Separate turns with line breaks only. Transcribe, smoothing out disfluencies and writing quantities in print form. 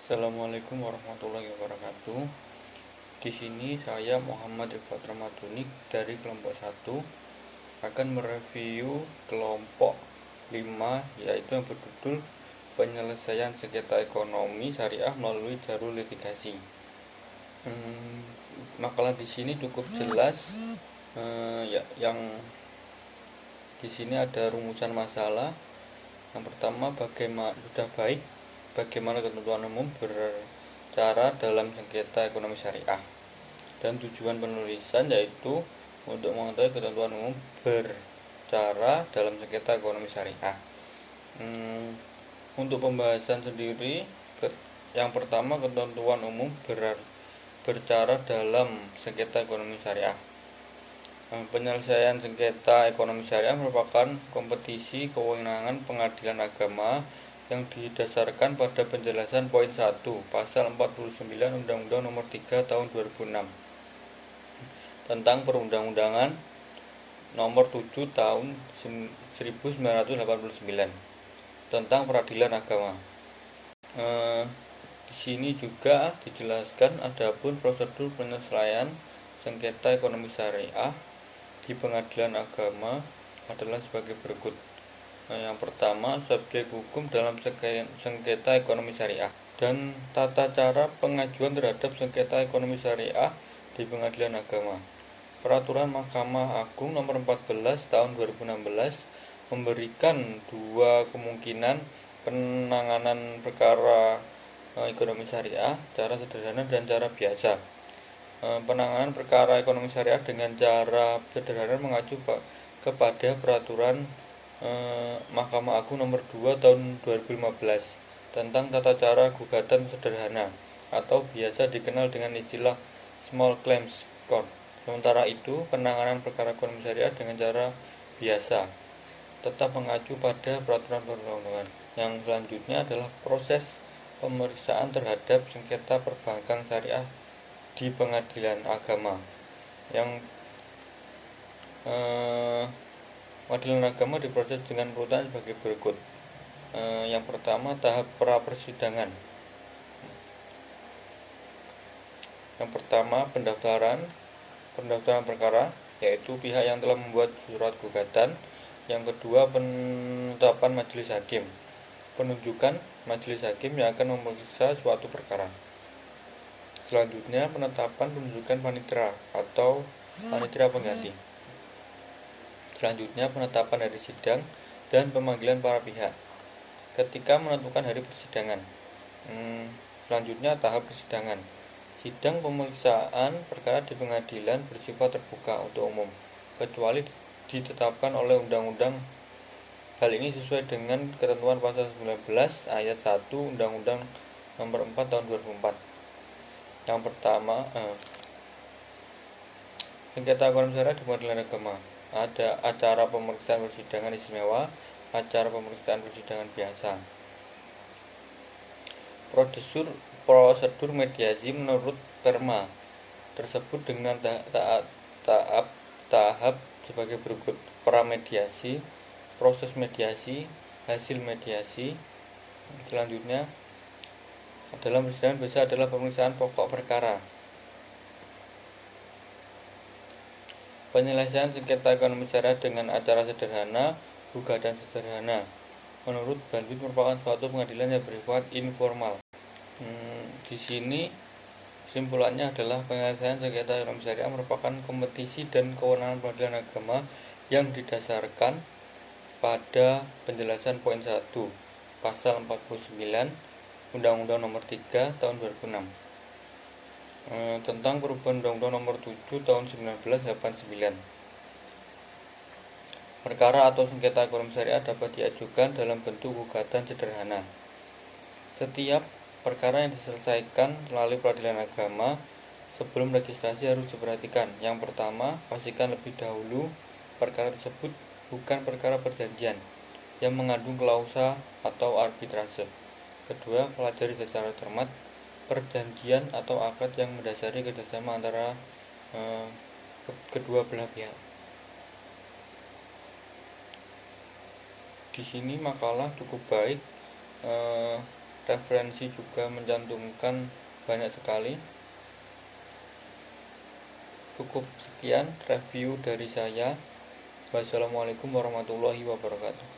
Assalamualaikum warahmatullahi wabarakatuh. Di sini saya Muhammad Iqbal Ramadhani dari kelompok 1 akan mereview kelompok 5, yaitu yang berjudul penyelesaian sengketa ekonomi syariah melalui jalur litigasi. Makalah di sini cukup jelas. Yang di sini ada rumusan masalah. Yang pertama, bagaimana ketentuan umum bercara dalam sengketa ekonomi syariah, dan tujuan penulisan yaitu untuk mengetahui ketentuan umum bercara dalam sengketa ekonomi syariah. Untuk pembahasan sendiri, yang pertama, ketentuan umum bercara dalam sengketa ekonomi syariah. Penyelesaian sengketa ekonomi syariah merupakan kompetisi kewenangan pengadilan agama yang didasarkan pada penjelasan poin 1 pasal 49 Undang-Undang Nomor 3 Tahun 2006 tentang Perundang-undangan Nomor 7 Tahun 1989 tentang peradilan agama. Di sini juga dijelaskan adapun prosedur penyelesaian sengketa ekonomi syariah di pengadilan agama adalah sebagai berikut. Yang pertama, subjek hukum dalam sengketa ekonomi syariah dan tata cara pengajuan terhadap sengketa ekonomi syariah di pengadilan agama. Peraturan Mahkamah Agung Nomor 14 Tahun 2016 memberikan dua kemungkinan penanganan perkara ekonomi syariah, cara sederhana dan cara biasa. Penanganan perkara ekonomi syariah dengan cara sederhana mengacu kepada peraturan Mahkamah Agung Nomor 2 Tahun 2015 tentang tata cara gugatan sederhana atau biasa dikenal dengan istilah Small Claims Court. Sementara itu, penanganan perkara ekonomi syariah dengan cara biasa tetap mengacu pada peraturan perundang-undangan. Yang selanjutnya adalah proses pemeriksaan terhadap sengketa perbankan syariah di pengadilan agama. Yang pengadilan agama diproses dengan urutan sebagai berikut. Yang pertama, tahap pra-persidangan. Yang pertama, pendaftaran perkara, yaitu pihak yang telah membuat surat gugatan. Yang kedua, penetapan majelis hakim, penunjukan majelis hakim yang akan memeriksa suatu perkara. Selanjutnya, penetapan penunjukan panitera atau panitera pengganti. Selanjutnya, penetapan hari sidang dan pemanggilan para pihak ketika menentukan hari persidangan. Selanjutnya, tahap persidangan. Sidang pemeriksaan perkara di pengadilan bersifat terbuka untuk umum, kecuali ditetapkan oleh undang-undang. Hal ini sesuai dengan ketentuan pasal 19 ayat 1 Undang-Undang Nomor 4 Tahun 2004. Yang pertama, sengketa ekonomi syariah di pengadilan agama. Ada acara pemeriksaan persidangan istimewa, acara pemeriksaan persidangan biasa. Prosedur mediasi menurut Perma tersebut dengan tahap sebagai berikut: pramediasi, proses mediasi, hasil mediasi. Selanjutnya, dalam persidangan biasa adalah pemeriksaan pokok perkara. Penyelesaian sengketa ekonomi syariah dengan acara sederhana, gugatan sederhana, menurut Banbit merupakan suatu pengadilan yang bersifat informal. Di sini kesimpulannya adalah penyelesaian sengketa ekonomi syariah merupakan kompetisi dan kewenangan pengadilan agama yang didasarkan pada penjelasan poin 1 pasal 49 Undang-Undang Nomor 3 Tahun 2006 tentang perubahan Undang-Undang Nomor 7 Tahun 1989. Perkara atau sengketa ekonomi syariah dapat diajukan dalam bentuk gugatan sederhana. Setiap perkara yang diselesaikan melalui peradilan agama sebelum registrasi harus diperhatikan. Yang pertama, pastikan lebih dahulu perkara tersebut bukan perkara perjanjian yang mengandung klausa atau arbitrase. Kedua, pelajari secara cermat perjanjian atau akad yang mendasari kerjasama antara kedua belah pihak. Di sini makalah cukup baik referensi juga mencantumkan banyak sekali. Cukup sekian review dari saya. Wassalamualaikum warahmatullahi wabarakatuh.